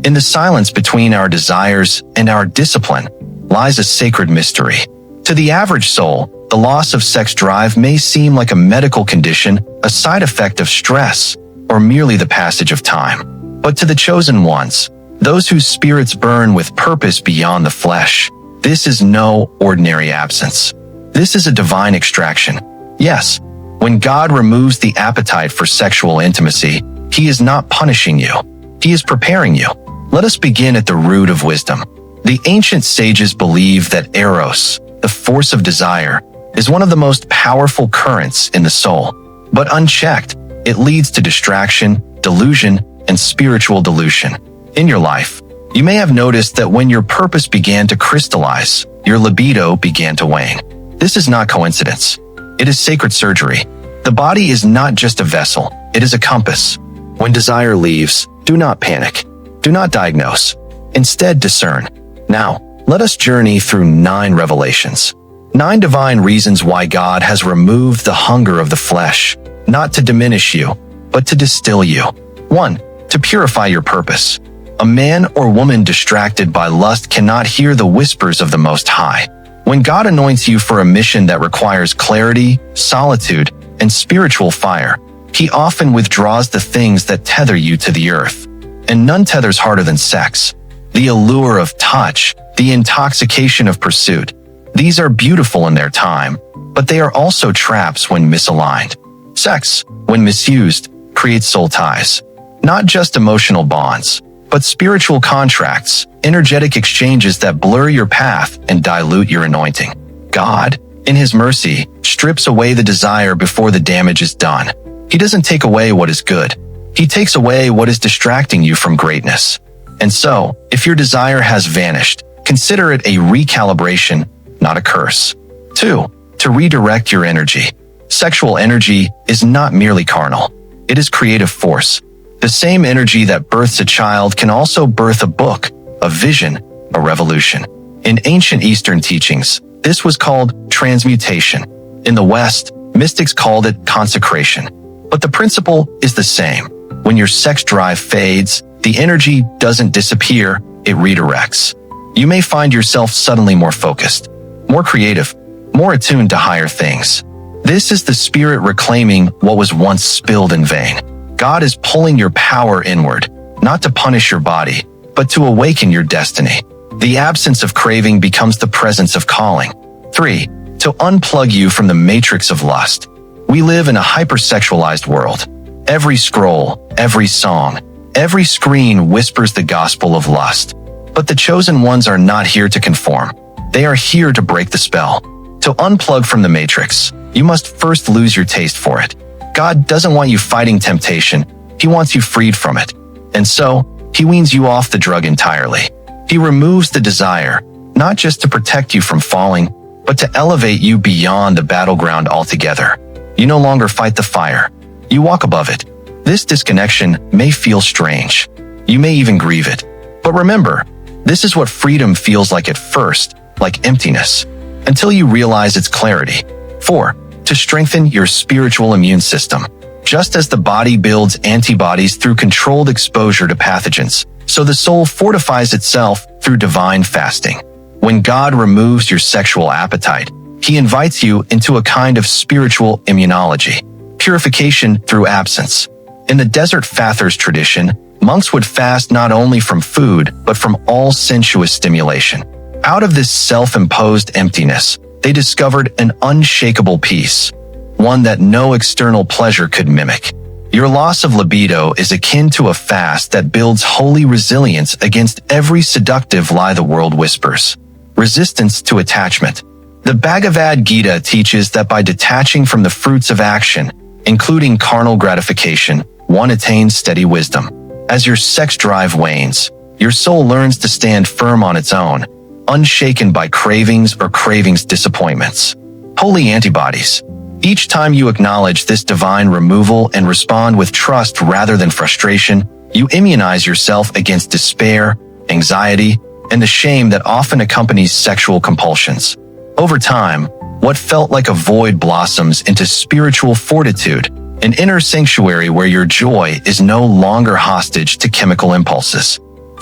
In the silence between our desires and our discipline lies a sacred mystery. To the average soul, the loss of sex drive may seem like a medical condition, a side effect of stress, or merely the passage of time. But to the chosen ones, those whose spirits burn with purpose beyond the flesh, this is no ordinary absence. This is a divine extraction. Yes, when God removes the appetite for sexual intimacy, He is not punishing you. He is preparing you. Let us begin at the root of wisdom. The ancient sages believe that eros, the force of desire, is one of the most powerful currents in the soul. But unchecked, it leads to distraction, delusion, and spiritual dilution. In your life, you may have noticed that when your purpose began to crystallize, your libido began to wane. This is not coincidence. It is sacred surgery. The body is not just a vessel, it is a compass. When desire leaves, do not panic. Do not diagnose. Instead, discern. Now, let us journey through 9 revelations. 9 divine reasons why God has removed the hunger of the flesh, not to diminish you, but to distill you. 1. To purify your purpose. A man or woman distracted by lust cannot hear the whispers of the Most High. When God anoints you for a mission that requires clarity, solitude, and spiritual fire, He often withdraws the things that tether you to the earth. And none tethers harder than sex. The allure of touch, the intoxication of pursuit. These are beautiful in their time, but they are also traps when misaligned. Sex, when misused, creates soul ties. Not just emotional bonds, but spiritual contracts, energetic exchanges that blur your path and dilute your anointing. God, in His mercy, strips away the desire before the damage is done. He doesn't take away what is good. He takes away what is distracting you from greatness. And so, if your desire has vanished, consider it a recalibration, not a curse. 2. To redirect your energy. Sexual energy is not merely carnal. It is creative force. The same energy that births a child can also birth a book, a vision, a revolution. In ancient Eastern teachings, this was called transmutation. In the West, mystics called it consecration. But the principle is the same. When your sex drive fades, the energy doesn't disappear, it redirects. You may find yourself suddenly more focused, more creative, more attuned to higher things. This is the Spirit reclaiming what was once spilled in vain. God is pulling your power inward, not to punish your body, but to awaken your destiny. The absence of craving becomes the presence of calling. 3. To unplug you from the matrix of lust. We live in a hypersexualized world. Every scroll, every song, every screen whispers the gospel of lust. But the chosen ones are not here to conform. They are here to break the spell. To unplug from the matrix, you must first lose your taste for it. God doesn't want you fighting temptation. He wants you freed from it. And so, He weans you off the drug entirely. He removes the desire, not just to protect you from falling, but to elevate you beyond the battleground altogether. You no longer fight the fire. You walk above it. This disconnection may feel strange. You may even grieve it. But remember, this is what freedom feels like at first, like emptiness, until you realize its clarity. 4. To strengthen your spiritual immune system. Just as the body builds antibodies through controlled exposure to pathogens, so the soul fortifies itself through divine fasting. When God removes your sexual appetite, He invites you into a kind of spiritual immunology, purification through absence. In the desert fathers tradition, monks would fast not only from food, but from all sensuous stimulation. Out of this self-imposed emptiness, they discovered an unshakable peace, one that no external pleasure could mimic. Your loss of libido is akin to a fast that builds holy resilience against every seductive lie the world whispers. Resistance to attachment. The Bhagavad Gita teaches that by detaching from the fruits of action, including carnal gratification, one attains steady wisdom. As your sex drive wanes, your soul learns to stand firm on its own, unshaken by cravings or cravings disappointments. Holy antibodies. Each time you acknowledge this divine removal and respond with trust rather than frustration, you immunize yourself against despair, anxiety, and the shame that often accompanies sexual compulsions. Over time, what felt like a void blossoms into spiritual fortitude, an inner sanctuary where your joy is no longer hostage to chemical impulses.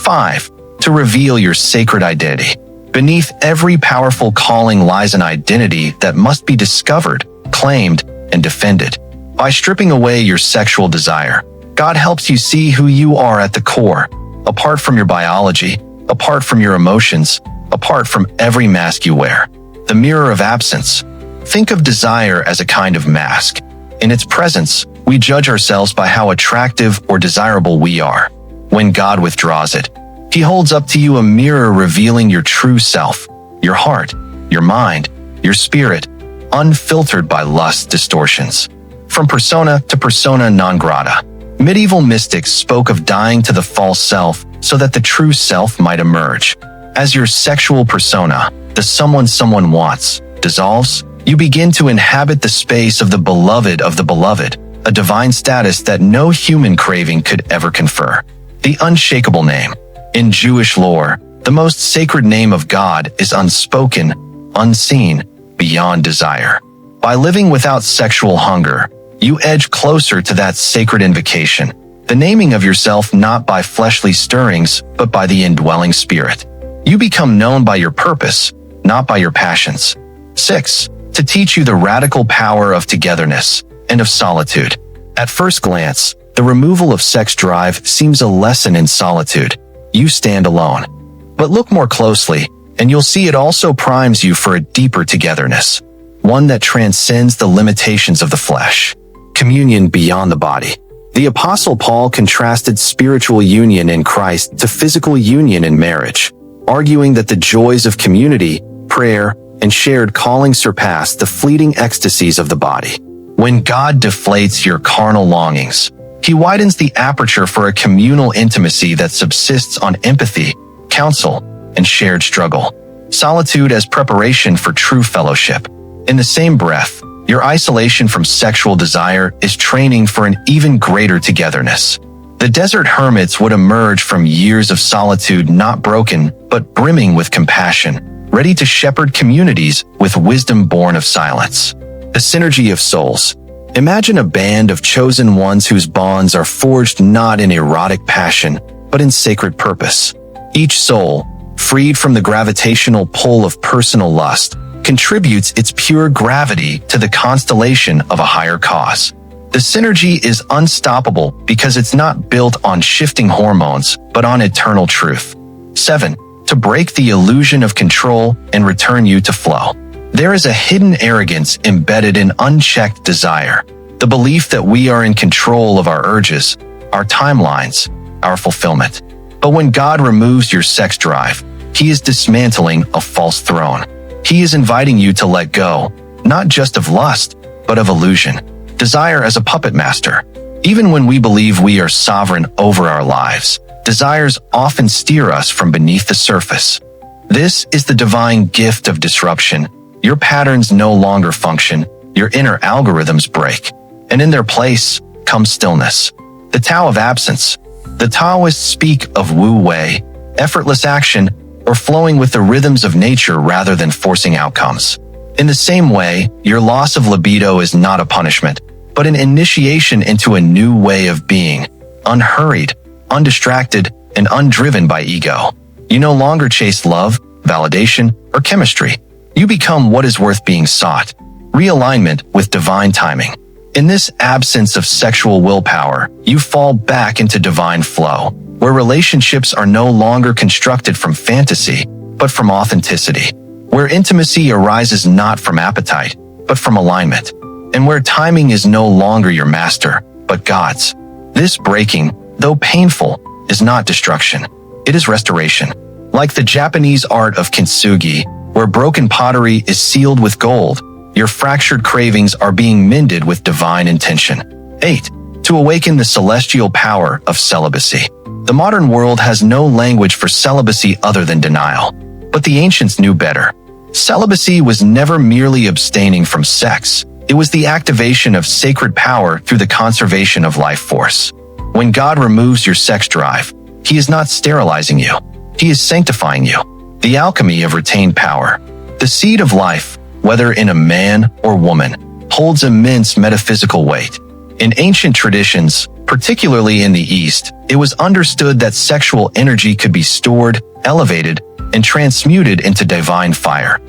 5. To reveal your sacred identity. Beneath every powerful calling lies an identity that must be discovered, claimed, and defended. By stripping away your sexual desire, God helps you see who you are at the core, apart from your biology, apart from your emotions, apart from every mask you wear. The mirror of absence. Think of desire as a kind of mask. In its presence, we judge ourselves by how attractive or desirable we are. When God withdraws it, He holds up to you a mirror revealing your true self, your heart, your mind, your spirit, unfiltered by lust distortions. From persona to persona non grata, medieval mystics spoke of dying to the false self so that the true self might emerge. As your sexual persona, the someone wants, dissolves, you begin to inhabit the space of the beloved, a divine status that no human craving could ever confer. The unshakable name. In Jewish lore, the most sacred name of God is unspoken, unseen, beyond desire. By living without sexual hunger, you edge closer to that sacred invocation, the naming of yourself not by fleshly stirrings, but by the indwelling spirit. You become known by your purpose, not by your passions. 6. To teach you the radical power of togetherness and of solitude. At first glance, the removal of sex drive seems a lesson in solitude. You stand alone. But look more closely, and you'll see it also primes you for a deeper togetherness, one that transcends the limitations of the flesh. Communion beyond the body. The Apostle Paul contrasted spiritual union in Christ to physical union in marriage, arguing that the joys of community, prayer, and shared calling surpass the fleeting ecstasies of the body. When God deflates your carnal longings, He widens the aperture for a communal intimacy that subsists on empathy, counsel, and shared struggle. Solitude as preparation for true fellowship. In the same breath, your isolation from sexual desire is training for an even greater togetherness. The desert hermits would emerge from years of solitude not broken, but brimming with compassion, ready to shepherd communities with wisdom born of silence. The synergy of souls. Imagine a band of chosen ones whose bonds are forged not in erotic passion, but in sacred purpose. Each soul, freed from the gravitational pull of personal lust, contributes its pure gravity to the constellation of a higher cause. The synergy is unstoppable because it's not built on shifting hormones, but on eternal truth. 7. To break the illusion of control and return you to flow. There is a hidden arrogance embedded in unchecked desire, the belief that we are in control of our urges, our timelines, our fulfillment. But when God removes your sex drive, He is dismantling a false throne. He is inviting you to let go, not just of lust, but of illusion. Desire as a puppet master. Even when we believe we are sovereign over our lives, desires often steer us from beneath the surface. This is the divine gift of disruption. Your patterns no longer function, your inner algorithms break, and in their place comes stillness. The Tao of absence. The Taoists speak of Wu Wei, effortless action, or flowing with the rhythms of nature rather than forcing outcomes. In the same way, your loss of libido is not a punishment, but an initiation into a new way of being, unhurried, undistracted, and undriven by ego. You no longer chase love, validation, or chemistry. You become what is worth being sought. Realignment with divine timing. In this absence of sexual willpower, you fall back into divine flow, where relationships are no longer constructed from fantasy, but from authenticity, where intimacy arises not from appetite, but from alignment, and where timing is no longer your master, but God's. This breaking, though painful, is not destruction. It is restoration. Like the Japanese art of kintsugi, where broken pottery is sealed with gold, your fractured cravings are being mended with divine intention. 8. To awaken the celestial power of celibacy. The modern world has no language for celibacy other than denial. But the ancients knew better. Celibacy was never merely abstaining from sex. It was the activation of sacred power through the conservation of life force. When God removes your sex drive, He is not sterilizing you. He is sanctifying you. The alchemy of retained power. The seed of life, whether in a man or woman, holds immense metaphysical weight. In ancient traditions, Particularly in the East, it was understood that sexual energy could be stored, elevated, and transmuted into divine fire.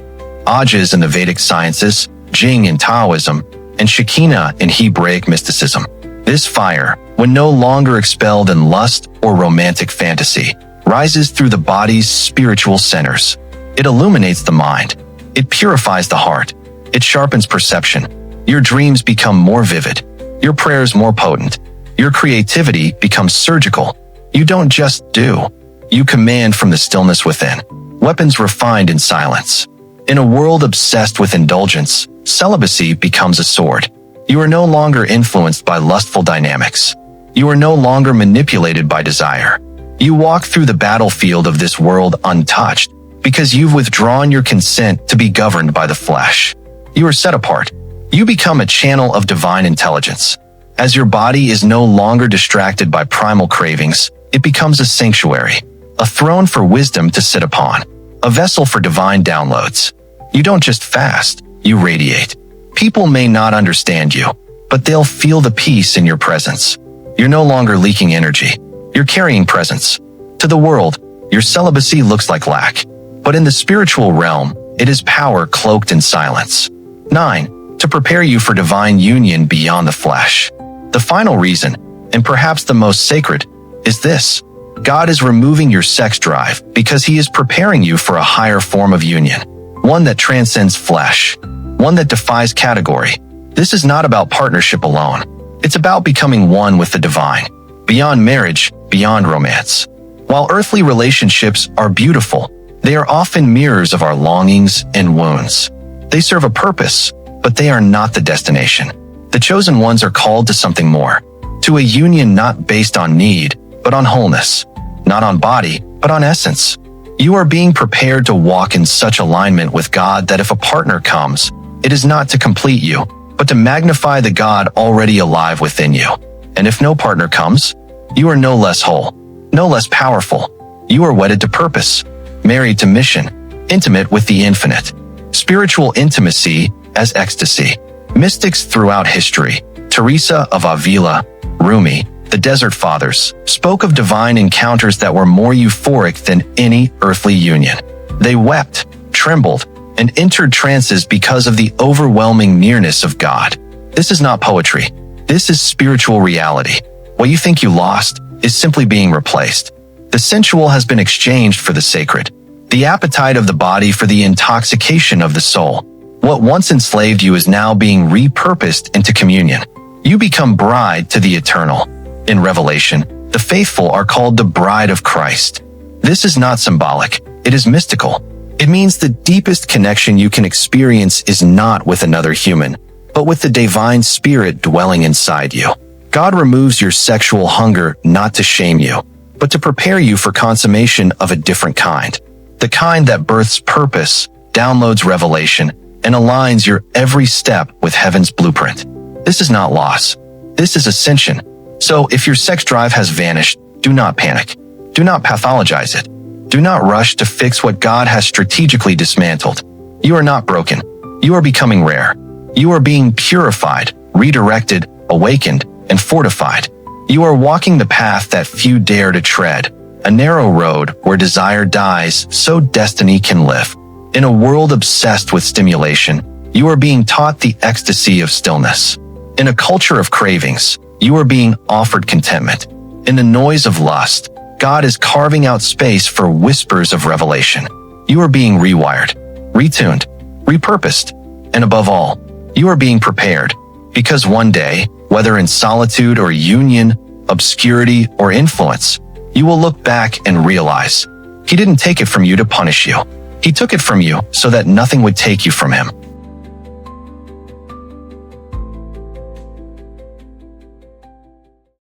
Ajas in the Vedic sciences, Jing in Taoism, and Shekinah in Hebraic mysticism. This fire, when no longer expelled in lust or romantic fantasy, rises through the body's spiritual centers. It illuminates the mind. It purifies the heart. It sharpens perception. Your dreams become more vivid. Your prayers more potent. Your creativity becomes surgical. You don't just do. You command from the stillness within. Weapons refined in silence. In a world obsessed with indulgence, celibacy becomes a sword. You are no longer influenced by lustful dynamics. You are no longer manipulated by desire. You walk through the battlefield of this world untouched because you've withdrawn your consent to be governed by the flesh. You are set apart. You become a channel of divine intelligence. As your body is no longer distracted by primal cravings, it becomes a sanctuary, a throne for wisdom to sit upon, a vessel for divine downloads. You don't just fast, you radiate. People may not understand you, but they'll feel the peace in your presence. You're no longer leaking energy. You're carrying presence. To the world, your celibacy looks like lack, but in the spiritual realm, it is power cloaked in silence. 9. To prepare you for divine union beyond the flesh. The final reason, and perhaps the most sacred, is this. God is removing your sex drive because He is preparing you for a higher form of union, one that transcends flesh, one that defies category. This is not about partnership alone. It's about becoming one with the divine, beyond marriage, beyond romance. While earthly relationships are beautiful, they are often mirrors of our longings and wounds. They serve a purpose, but they are not the destination. The chosen ones are called to something more, to a union not based on need, but on wholeness, not on body, but on essence. You are being prepared to walk in such alignment with God that if a partner comes, it is not to complete you, but to magnify the God already alive within you. And if no partner comes, you are no less whole, no less powerful. You are wedded to purpose, married to mission, intimate with the infinite. Spiritual intimacy as ecstasy. Mystics throughout history, Teresa of Avila, Rumi, the Desert Fathers, spoke of divine encounters that were more euphoric than any earthly union. They wept, trembled, and entered trances because of the overwhelming nearness of God. This is not poetry. This is spiritual reality. What you think you lost is simply being replaced. The sensual has been exchanged for the sacred, the appetite of the body for the intoxication of the soul. What once enslaved you is now being repurposed into communion. You become bride to the eternal. In Revelation, the faithful are called the bride of Christ. This is not symbolic. It is mystical. It means the deepest connection you can experience is not with another human, but with the divine spirit dwelling inside you. God removes your sexual hunger not to shame you, but to prepare you for consummation of a different kind. The kind that births purpose, downloads revelation, and aligns your every step with heaven's blueprint. This is not loss. This is ascension. So if your sex drive has vanished, do not panic. Do not pathologize it. Do not rush to fix what God has strategically dismantled. You are not broken. You are becoming rare. You are being purified, redirected, awakened, and fortified. You are walking the path that few dare to tread, a narrow road where desire dies so destiny can live. In a world obsessed with stimulation, you are being taught the ecstasy of stillness. In a culture of cravings, you are being offered contentment. In the noise of lust, God is carving out space for whispers of revelation. You are being rewired, retuned, repurposed, and above all, you are being prepared, because one day, whether in solitude or union, obscurity or influence, you will look back and realize, He didn't take it from you to punish you. He took it from you so that nothing would take you from Him.